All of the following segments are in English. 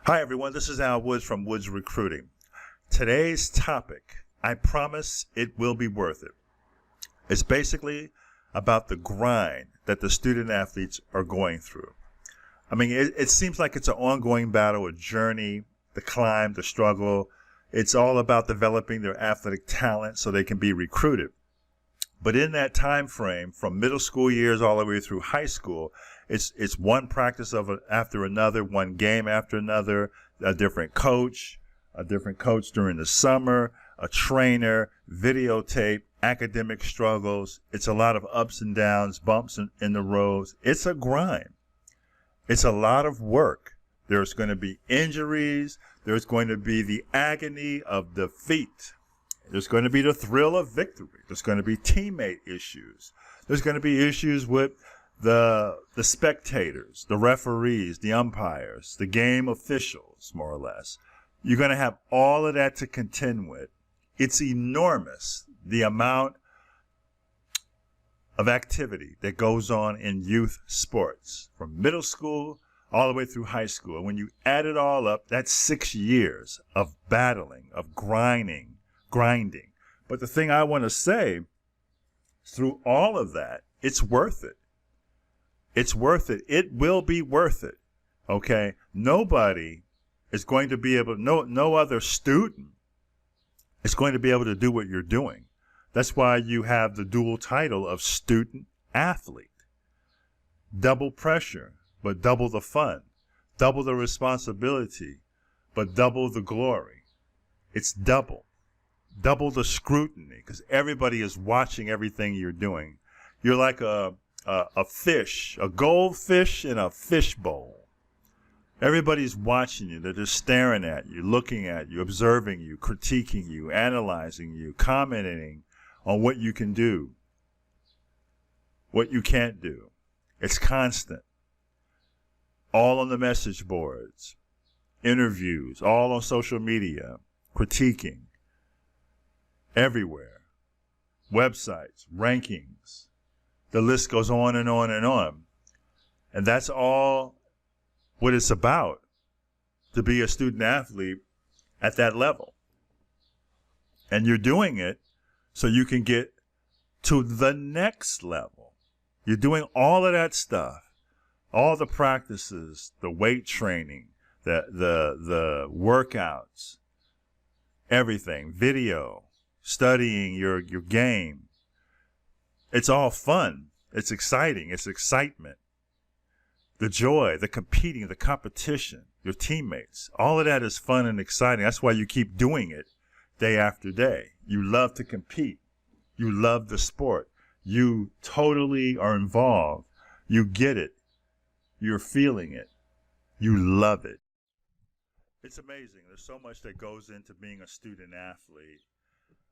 Hi everyone, this is Al Woods from Woods Recruiting. Today's topic, I promise it will be worth it. It's basically about the grind that the student athletes are going through. I mean, it seems like it's an ongoing battle, a journey, the climb, the struggle. It's all about developing their athletic talent so they can be recruited. But in that time frame, from middle school years all the way through high school, it's one practice after another, one game after another, a different coach during the summer, a trainer, videotape, academic struggles. It's a lot of ups and downs, bumps in the roads. It's a grind. It's a lot of work. There's going to be injuries. There's going to be the agony of defeat. There's going to be the thrill of victory. There's going to be teammate issues. There's going to be issues with the spectators, the referees, the umpires, the game officials, more or less. You're going to have all of that to contend with. It's enormous, the amount of activity that goes on in youth sports, from middle school all the way through high school. And when you add it all up, that's 6 years of battling, of grinding. But the thing I want to say, through all of that, it's worth it. It's worth it. It will be worth it. Okay? Nobody is going to be able, no other student is going to be able to do what you're doing. That's why you have the dual title of student athlete. Double pressure, but double the fun. Double the responsibility, but double the glory. It's double. Double the scrutiny, because everybody is watching everything you're doing. You're like a fish, a goldfish in a fish bowl. Everybody's watching you. They're just staring at you, looking at you, observing you, critiquing you, analyzing you, commenting on what you can do, what you can't do. It's constant. All on the message boards, interviews, all on social media, critiquing. Everywhere. Websites, rankings. The list goes on and on and on. And that's all what it's about, to be a student athlete at that level. And you're doing it so you can get to the next level. You're doing all of that stuff, all the practices, the weight training, the workouts, everything, video, studying your game. It's all fun. It's exciting. It's excitement. The joy, the competing, the competition, your teammates. All of that is fun and exciting. That's why you keep doing it day after day. You love to compete. You love the sport. You totally are involved. You get it. You're feeling it. You love it. It's amazing. There's so much that goes into being a student athlete.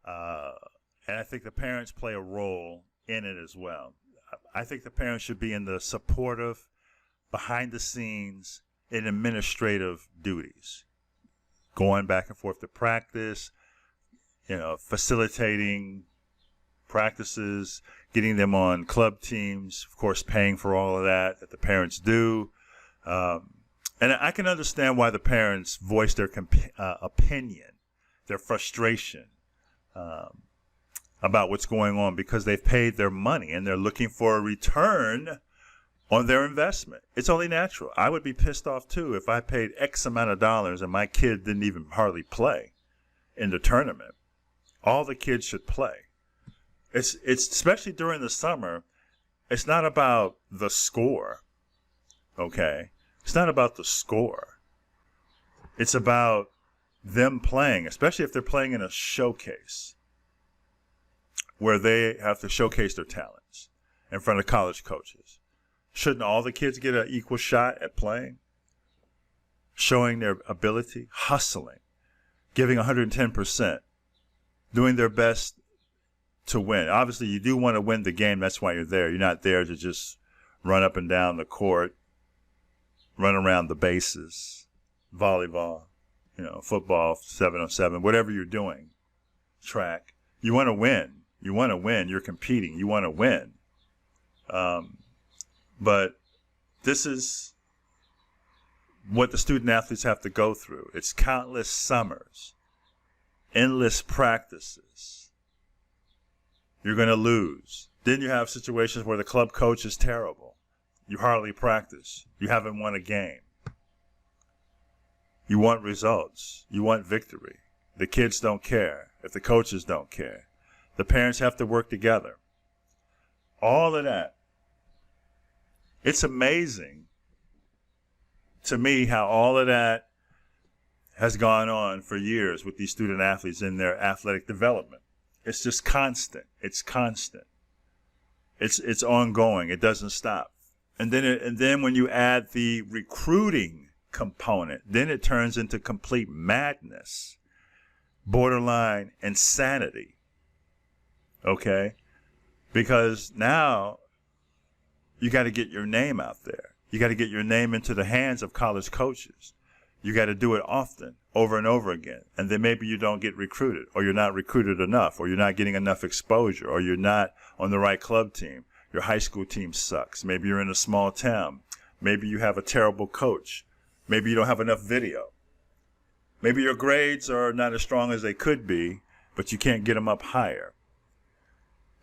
And I think the parents play a role in it as well. I think the parents should be in the supportive, behind the scenes, and administrative duties. Going back and forth to practice, facilitating practices, getting them on club teams, of course, paying for all of that the parents do. And I can understand why the parents voice their opinion, their frustration, about what's going on, because they've paid their money and they're looking for a return on their investment. It's only natural. I would be pissed off too if I paid X amount of dollars and my kid didn't even hardly play in the tournament. All the kids should play. It's especially during the summer, it's not about the score. Okay? It's not about the score. It's about them playing, especially if they're playing in a showcase where they have to showcase their talents in front of college coaches. Shouldn't all the kids get an equal shot at playing? Showing their ability, hustling, giving 110%, doing their best to win. Obviously, you do want to win the game. That's why you're there. You're not there to just run up and down the court, run around the bases, volleyball, football, 7-on-7, whatever you're doing, track. You want to win. You want to win. You're competing. You want to win. But this is what the student athletes have to go through. It's countless summers, endless practices. You're going to lose. Then you have situations where the club coach is terrible. You hardly practice. You haven't won a game. You want results. You want victory. The kids don't care if the coaches don't care. The parents have to work together. All of that. It's amazing to me how all of that has gone on for years with these student athletes in their athletic development. It's just constant. It's constant. It's ongoing. It doesn't stop. And then when you add the recruiting component, then it turns into complete madness, borderline insanity. Okay? Because now you got to get your name out there. You got to get your name into the hands of college coaches. You got to do it often, over and over again. And then maybe you don't get recruited, or you're not recruited enough, or you're not getting enough exposure, or you're not on the right club team. Your high school team sucks. Maybe you're in a small town. Maybe you have a terrible coach. Maybe you don't have enough video. Maybe your grades are not as strong as they could be, but you can't get them up higher.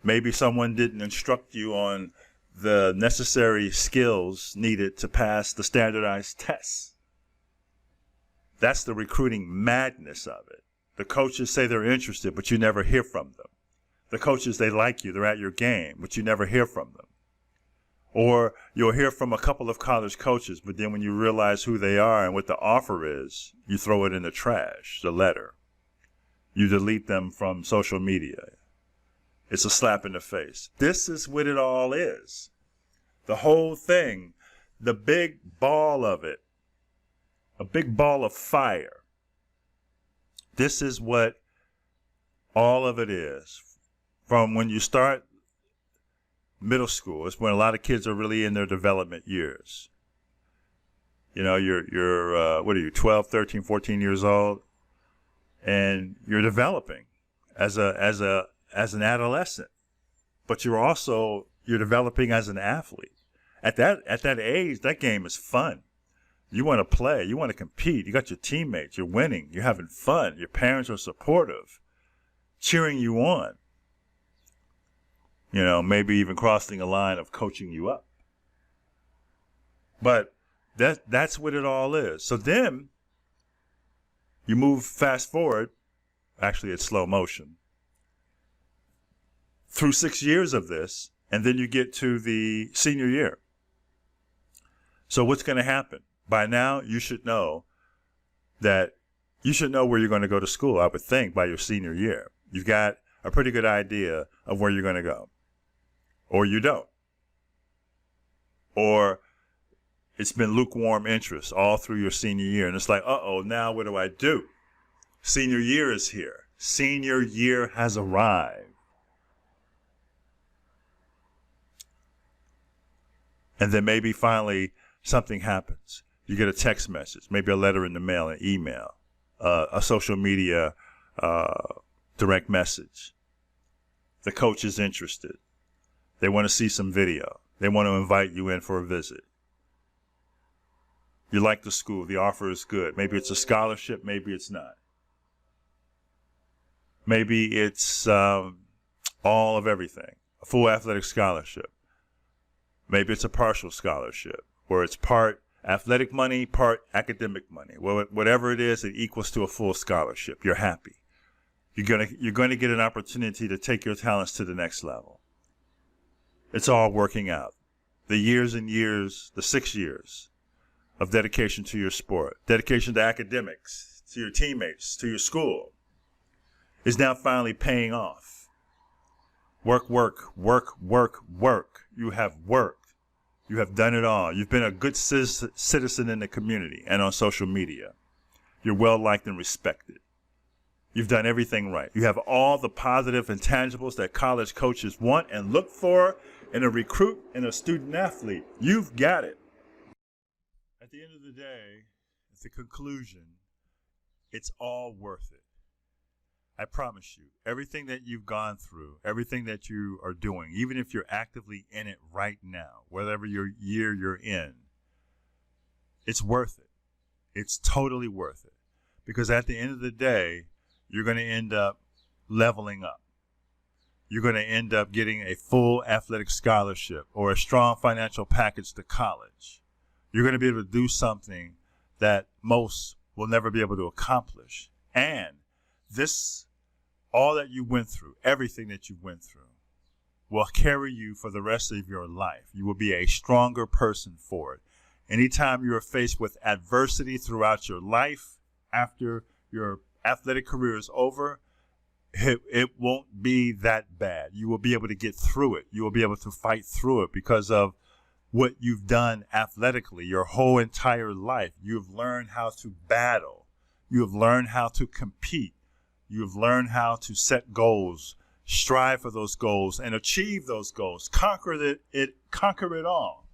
Maybe someone didn't instruct you on the necessary skills needed to pass the standardized tests. That's the recruiting madness of it. The coaches say they're interested, but you never hear from them. The coaches, they like you, they're at your game, but you never hear from them. Or you'll hear from a couple of college coaches, but then when you realize who they are and what the offer is, you throw it in the trash, the letter. You delete them from social media. It's a slap in the face. This is what it all is. The whole thing, the big ball of it, a big ball of fire. This is what all of it is. From when you start middle school, it's when a lot of kids are really in their development years. You know, you're what are you, 12, 13, 14 years old, and you're developing as an adolescent, but you're developing as an athlete. At that age, that game is fun. You want to play, you want to compete. You got your teammates, you're winning, you're having fun. Your parents are supportive, cheering you on. You know, maybe even crossing a line of coaching you up. But that's what it all is. So then you move fast forward, actually it's slow motion, through 6 years of this, and then you get to the senior year. So what's going to happen? By now, you should know where you're going to go to school, I would think, by your senior year. You've got a pretty good idea of where you're going to go. Or you don't. Or it's been lukewarm interest all through your senior year. And it's like, uh-oh, now what do I do? Senior year is here. Senior year has arrived. And then maybe finally something happens. You get a text message, maybe a letter in the mail, an email, a social media direct message. The coach is interested. They want to see some video. They want to invite you in for a visit. You like the school. The offer is good. Maybe it's a scholarship. Maybe it's not. Maybe it's all of everything, a full athletic scholarship. Maybe it's a partial scholarship where it's part athletic money, part academic money. Well, whatever it is, it equals to a full scholarship. You're happy. You're going to get an opportunity to take your talents to the next level. It's all working out. The years and years, the 6 years of dedication to your sport, dedication to academics, to your teammates, to your school, is now finally paying off. Work, work, work, work, work. You have worked. You have done it all. You've been a good citizen in the community and on social media. You're well liked and respected. You've done everything right. You have all the positive intangibles that college coaches want and look for in a recruit and a student athlete. You've got it. At the end of the day, at the conclusion, it's all worth it. I promise you, everything that you've gone through, everything that you are doing, even if you're actively in it right now, whatever year you're in, it's worth it. It's totally worth it, because at the end of the day, you're going to end up leveling up. You're going to end up getting a full athletic scholarship or a strong financial package to college. You're going to be able to do something that most will never be able to accomplish. And this, all that you went through, everything that you went through, will carry you for the rest of your life. You will be a stronger person for it. Anytime you are faced with adversity throughout your life, after your athletic career is over, it won't be that bad. You will be able to get through it. You will be able to fight through it because of what you've done athletically your whole entire life. You've learned how to battle. You have learned how to compete. You have learned how to set goals, strive for those goals, and achieve those goals. Conquer it all.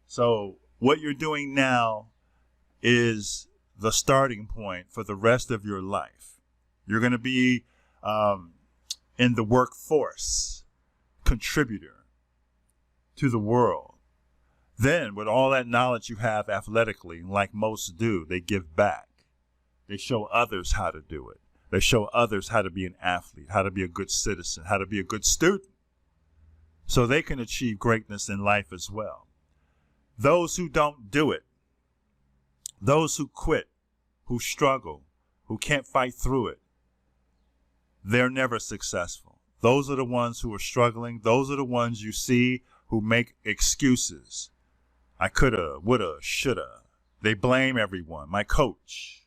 So what you're doing now is the starting point for the rest of your life. You're going to be in the workforce, contributor to the world. Then, with all that knowledge you have athletically, like most do, they give back. They show others how to do it. They show others how to be an athlete, how to be a good citizen, how to be a good student, so they can achieve greatness in life as well. Those who don't do it, those who quit, who struggle, who can't fight through it, they're never successful. Those are the ones who are struggling. Those are the ones you see who make excuses. I coulda, woulda, shoulda. They blame everyone. My coach,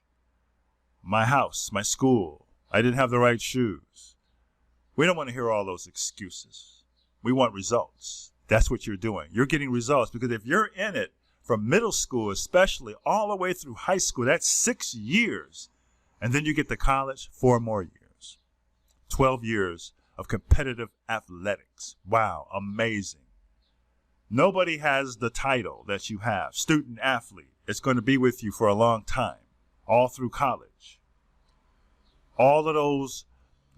my house, my school. I didn't have the right shoes. We don't want to hear all those excuses. We want results. That's what you're doing. You're getting results, because if you're in it from middle school, especially all the way through high school, that's 6 years. And then you get to college, 4 more years. 12 years of competitive athletics. Wow, amazing. Nobody has the title that you have, student athlete. It's going to be with you for a long time, all through college. All of those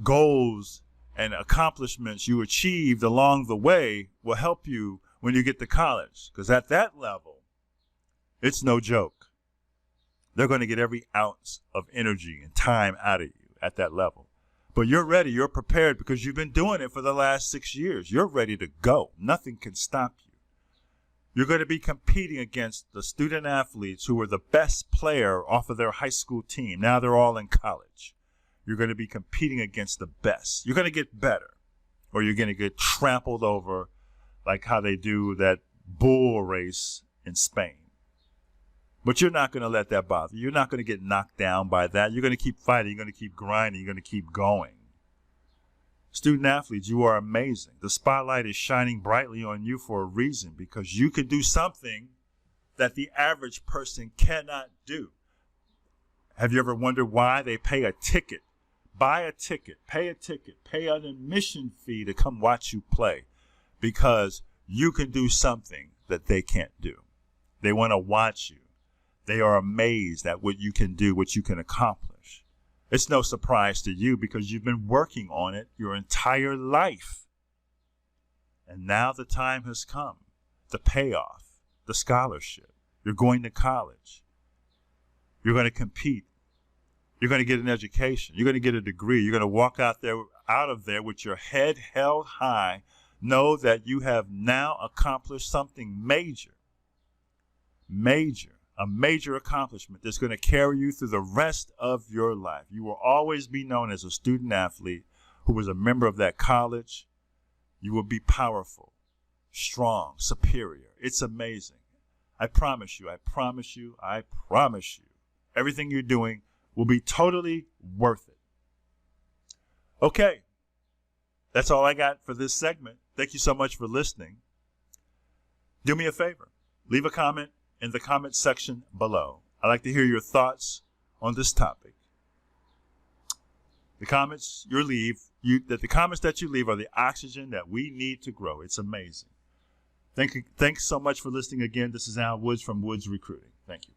goals and accomplishments you achieved along the way will help you when you get to college, because at that level, it's no joke. They're going to get every ounce of energy and time out of you at that level. But you're ready, you're prepared, because you've been doing it for the last 6 years. You're ready to go. Nothing can stop you. You're going to be competing against the student athletes who were the best player off of their high school team. Now they're all in college. You're going to be competing against the best. You're going to get better, or you're going to get trampled over like how they do that bull race in Spain. But you're not going to let that bother you. You're not going to get knocked down by that. You're going to keep fighting. You're going to keep grinding. You're going to keep going. Student athletes, you are amazing. The spotlight is shining brightly on you for a reason, because you can do something that the average person cannot do. Have you ever wondered why they pay a ticket? Buy a ticket, pay an admission fee to come watch you play, because you can do something that they can't do. They want to watch you. They are amazed at what you can do, what you can accomplish. It's no surprise to you, because you've been working on it your entire life. And now the time has come, the payoff, the scholarship. You're going to college. You're going to compete. You're going to get an education. You're going to get a degree. You're going to walk out of there with your head held high. Know that you have now accomplished something major. A major accomplishment that's going to carry you through the rest of your life. You will always be known as a student athlete who was a member of that college. You will be powerful, strong, superior. It's amazing. I promise you, I promise you, I promise you, everything you're doing will be totally worth it. Okay, that's all I got for this segment. Thank you so much for listening. Do me a favor, leave a comment in the comment section below. I'd like to hear your thoughts on this topic. The comments that you leave are the oxygen that we need to grow. It's amazing. Thanks so much for listening again. This is Al Woods from Woods Recruiting. Thank you.